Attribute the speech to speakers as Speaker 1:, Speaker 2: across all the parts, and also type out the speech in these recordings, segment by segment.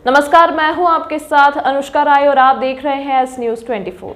Speaker 1: नमस्कार, मैं हूं आपके साथ अनुष्का राय और आप देख रहे हैं एस न्यूज 24।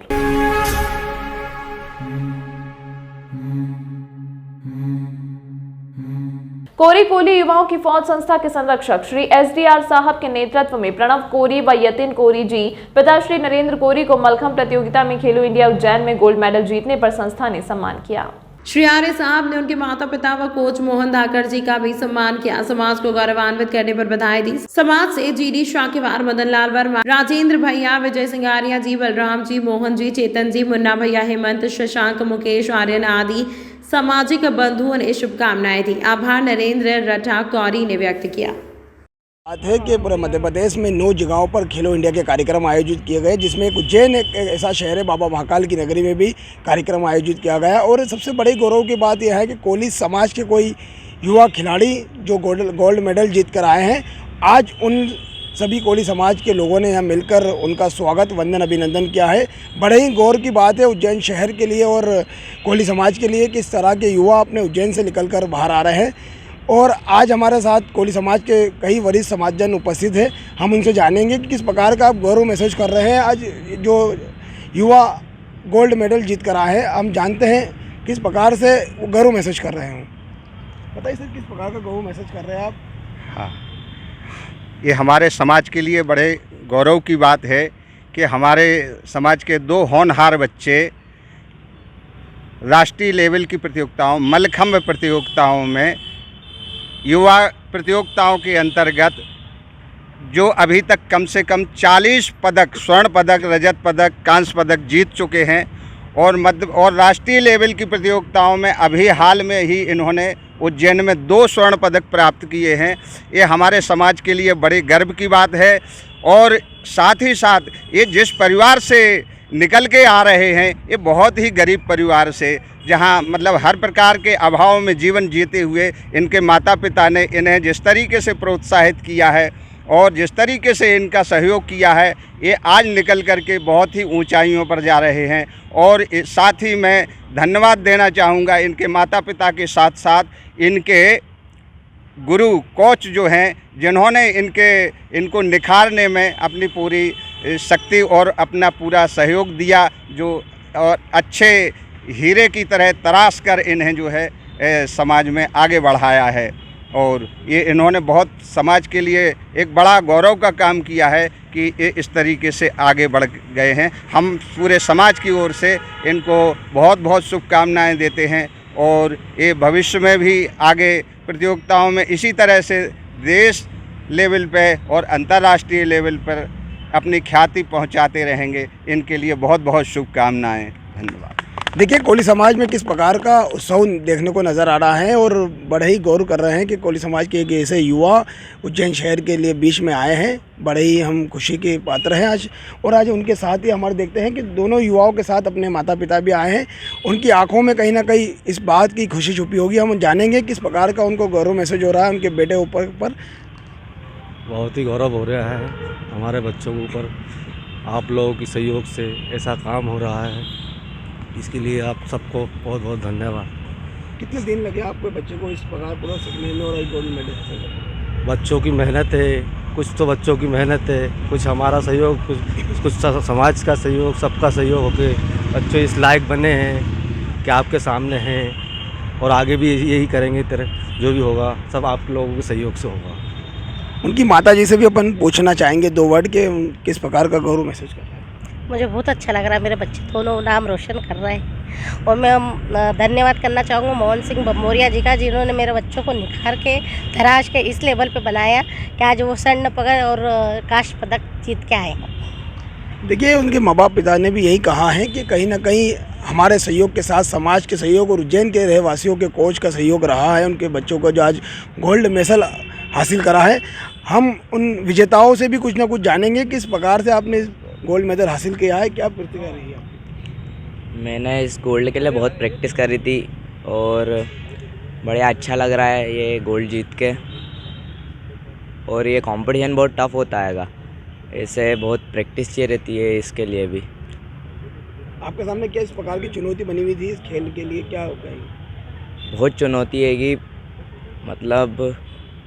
Speaker 1: कोरी कोली युवाओं की फौज संस्था के संरक्षक श्री SDR साहब के नेतृत्व में प्रणव कोरी व यतिन कोरी जी पिता श्री नरेंद्र कोरी को मलखंभ प्रतियोगिता में खेलो इंडिया उज्जैन में गोल्ड मेडल जीतने पर संस्था ने सम्मान किया।
Speaker 2: श्री आर्य साहब ने उनके माता पिता व कोच मोहन धाकर जी का भी सम्मान किया। समाज को गौरवान्वित करने पर बधाई दी। समाज से GD शाकिवार, मदन लाल वर्मा, राजेंद्र भैया, विजय सिंगारिया जी, बलराम जी, मोहन जी, चेतन जी, मुन्ना भैया, हेमंत, शशांक, मुकेश, आर्यन आदि सामाजिक बंधुओं ने शुभकामनाएं दी। आभार नरेंद्र रठा कौरी ने व्यक्त किया।
Speaker 3: बात है कि पूरे मध्य प्रदेश में 9 जगहों पर खेलो इंडिया के कार्यक्रम आयोजित किए गए, जिसमें एक उज्जैन एक ऐसा शहर है, बाबा महाकाल की नगरी में भी कार्यक्रम आयोजित किया गया। और सबसे बड़ी गौरव की बात यह है कि कोली समाज के कोई युवा खिलाड़ी जो गोल्ड मेडल जीत कर आए हैं, आज उन सभी कोली समाज के लोगों ने यहाँ मिलकर उनका स्वागत, वंदन, अभिनंदन किया है। बड़े ही गौर की बात है उज्जैन शहर के लिए और कोली समाज के लिए कि इस तरह के युवा अपने उज्जैन से निकल कर बाहर आ रहे हैं। और आज हमारे साथ कोली समाज के कई वरिष्ठ समाजजन उपस्थित हैं। हम उनसे जानेंगे कि किस प्रकार का आप गौरव महसूस कर रहे हैं आज जो युवा गोल्ड मेडल जीत कर आए हैं। हम जानते हैं किस प्रकार से गौरव महसूस कर रहे हैं। बताइए सर, किस प्रकार का गौरव महसूस कर रहे हैं आप?
Speaker 4: हाँ, ये हमारे समाज के लिए बड़े गौरव की बात है कि हमारे समाज के 2 होनहार बच्चे राष्ट्रीय लेवल की प्रतियोगिताओं, मलखंभ प्रतियोगिताओं में, युवा प्रतियोगिताओं के अंतर्गत जो अभी तक कम से कम 40 पदक, स्वर्ण पदक, रजत पदक, कांस्य पदक जीत चुके हैं और राष्ट्रीय लेवल की प्रतियोगिताओं में अभी हाल में ही इन्होंने उज्जैन में 2 स्वर्ण पदक प्राप्त किए हैं। ये हमारे समाज के लिए बड़े गर्व की बात है। और साथ ही साथ ये जिस परिवार से निकल के आ रहे हैं, ये बहुत ही गरीब परिवार से, जहां मतलब हर प्रकार के अभाव में जीवन जीते हुए इनके माता पिता ने इन्हें जिस तरीके से प्रोत्साहित किया है और जिस तरीके से इनका सहयोग किया है, ये आज निकल कर के बहुत ही ऊंचाइयों पर जा रहे हैं। और साथ ही मैं धन्यवाद देना चाहूँगा इनके माता पिता के साथ साथ इनके गुरु, कोच जो हैं, जिन्होंने इनको निखारने में अपनी पूरी शक्ति और अपना पूरा सहयोग दिया, जो और अच्छे हीरे की तरह तराश कर इन्हें जो है समाज में आगे बढ़ाया है। और ये इन्होंने बहुत समाज के लिए एक बड़ा गौरव का काम किया है कि ये इस तरीके से आगे बढ़ गए हैं। हम पूरे समाज की ओर से इनको बहुत बहुत शुभकामनाएं देते हैं और ये भविष्य में भी आगे प्रतियोगिताओं में इसी तरह से देश लेवल पे और अंतर्राष्ट्रीय लेवल पर अपनी ख्याति पहुंचाते रहेंगे। इनके लिए बहुत बहुत शुभकामनाएं। धन्यवाद।
Speaker 3: देखिए, कोली समाज में किस प्रकार का उत्सव देखने को नज़र आ रहा है और बड़े ही गौर कर रहे हैं कि कोली समाज के एक ऐसे युवा उज्जैन शहर के लिए बीच में आए हैं। बड़े ही हम खुशी के पात्र हैं आज। और आज उनके साथ ही हमारे देखते हैं कि दोनों युवाओं के साथ अपने माता पिता भी आए हैं। उनकी आंखों में कहीं ना कहीं इस बात की खुशी छुपी होगी। हम जानेंगे किस प्रकार का उनको गौरव महसूस हो रहा है उनके बेटे ऊपर पर।
Speaker 5: बहुत ही गौरव हो रहा है हमारे बच्चों के ऊपर। आप लोगों की सहयोग से ऐसा काम हो रहा है, इसके लिए आप सबको बहुत बहुत धन्यवाद।
Speaker 3: कितने दिन लगे आपको बच्चे को इस प्रकार पूरा सीखने में और गोल्ड मेडल हासिल करने?
Speaker 5: बच्चों की मेहनत है, कुछ तो बच्चों की मेहनत है, कुछ हमारा सहयोग, कुछ समाज का सहयोग, सबका सहयोग होके बच्चे इस लायक बने हैं कि आपके सामने हैं और आगे भी यही करेंगे। तरह जो भी होगा सब आप लोगों के सहयोग से होगा।
Speaker 3: उनकी माता जी से भी अपन पूछना चाहेंगे 2 वर्ड के किस प्रकार का गौरव महसूस कर रहे हैं।
Speaker 6: मुझे बहुत अच्छा लग रहा है, मेरे बच्चे दोनों नाम रोशन कर रहे हैं। और मैं धन्यवाद करना चाहूँगा मोहन सिंह बमोरिया जी का, जिन्होंने मेरे बच्चों को निखार के तराश के इस लेवल पे बनाया कि आज वो स्वर्ण पदक और कांस्य पदक जीत के आए।
Speaker 3: देखिए, उनके माँ बाप पिता ने भी यही कहा है कि कहीं ना कहीं हमारे सहयोग के साथ समाज के सहयोग और उज्जैन के रहवासियों के कोच का सहयोग रहा है उनके बच्चों को जो आज गोल्ड मेडल हासिल करा है। हम उन विजेताओं से भी कुछ ना कुछ जानेंगे किस प्रकार से आपने गोल्ड मेडल हासिल किया है, क्या प्रतिक्रिया रही है आपकी?
Speaker 7: मैंने इस गोल्ड के लिए बहुत प्रैक्टिस करी थी और बढ़िया अच्छा लग रहा है ये गोल्ड जीत के। और ये कंपटीशन बहुत टफ होता है, इससे बहुत प्रैक्टिस चाहिए रहती है इसके लिए भी।
Speaker 3: आपके सामने क्या इस प्रकार की चुनौती बनी हुई थी इस खेल के लिए, क्या हो गई?
Speaker 7: बहुत चुनौती है कि मतलब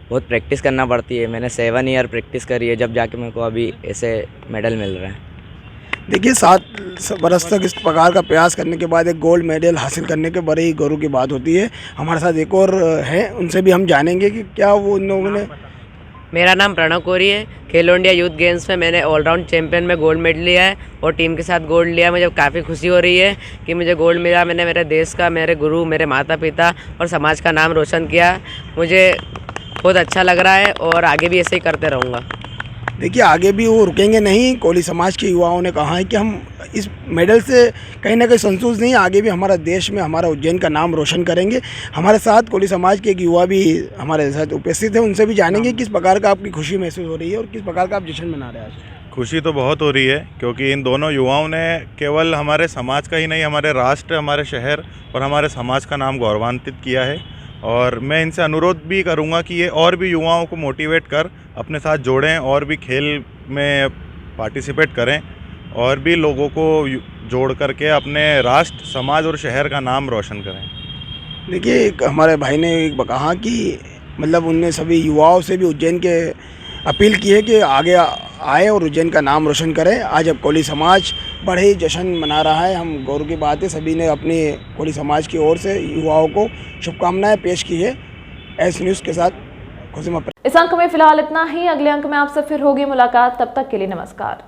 Speaker 7: बहुत प्रैक्टिस करना पड़ती है। मैंने 7 ईयर प्रैक्टिस करी है, जब जाके मेरे को अभी ऐसे मेडल मिल रहा है।
Speaker 3: देखिए 7 बरस तक इस प्रकार का प्रयास करने के बाद एक गोल्ड मेडल हासिल करने के बड़े ही गौरव की बात होती है। हमारे साथ एक और है, उनसे भी हम जानेंगे कि क्या वो उन लोगों ने।
Speaker 8: मेरा नाम प्रणव कोरी है। खेलो इंडिया यूथ गेम्स में मैंने ऑलराउंड चैंपियन में गोल्ड मेडल लिया है और टीम के साथ गोल्ड लिया। मुझे काफ़ी खुशी हो रही है कि मुझे गोल्ड मिला। मैंने मेरे देश का, मेरे गुरु, मेरे माता पिता और समाज का नाम रोशन किया। मुझे बहुत अच्छा लग रहा है और आगे भी ऐसे ही करते रहूँगा।
Speaker 3: देखिए आगे भी वो रुकेंगे नहीं। कोली समाज के युवाओं ने कहा है कि हम इस मेडल से कहीं ना कहीं संतुष्ट नहीं, आगे भी हमारा देश में, हमारा उज्जैन का नाम रोशन करेंगे। हमारे साथ कोली समाज के एक युवा भी हमारे साथ उपस्थित है, उनसे भी जानेंगे किस प्रकार का आपकी खुशी महसूस हो रही है और किस प्रकार का आप जश्न मना रहे हैं आज।
Speaker 9: खुशी तो बहुत हो रही है, क्योंकि इन दोनों युवाओं ने केवल हमारे समाज का ही नहीं, हमारे राष्ट्र, हमारे शहर और हमारे समाज का नाम गौरवान्वित किया है। और मैं इनसे अनुरोध भी करूंगा कि ये और भी युवाओं को मोटिवेट कर अपने साथ जोड़ें और भी खेल में पार्टिसिपेट करें और भी लोगों को जोड़ करके अपने राष्ट्र, समाज और शहर का नाम रोशन करें।
Speaker 3: देखिए हमारे भाई ने एक कहा कि मतलब उनने सभी युवाओं से भी उज्जैन के अपील की है कि आगे आए और उज्जैन का नाम रोशन करें। आज अब कोली समाज बड़े ही जश्न मना रहा है। हम गौरव की बात है, सभी ने अपनी कोली समाज की ओर से युवाओं को शुभकामनाएं पेश की है। एस न्यूज़ के साथ खुशी।
Speaker 1: इस अंक में फिलहाल इतना ही। अगले अंक में आपसे फिर होगी मुलाकात, तब तक के लिए नमस्कार।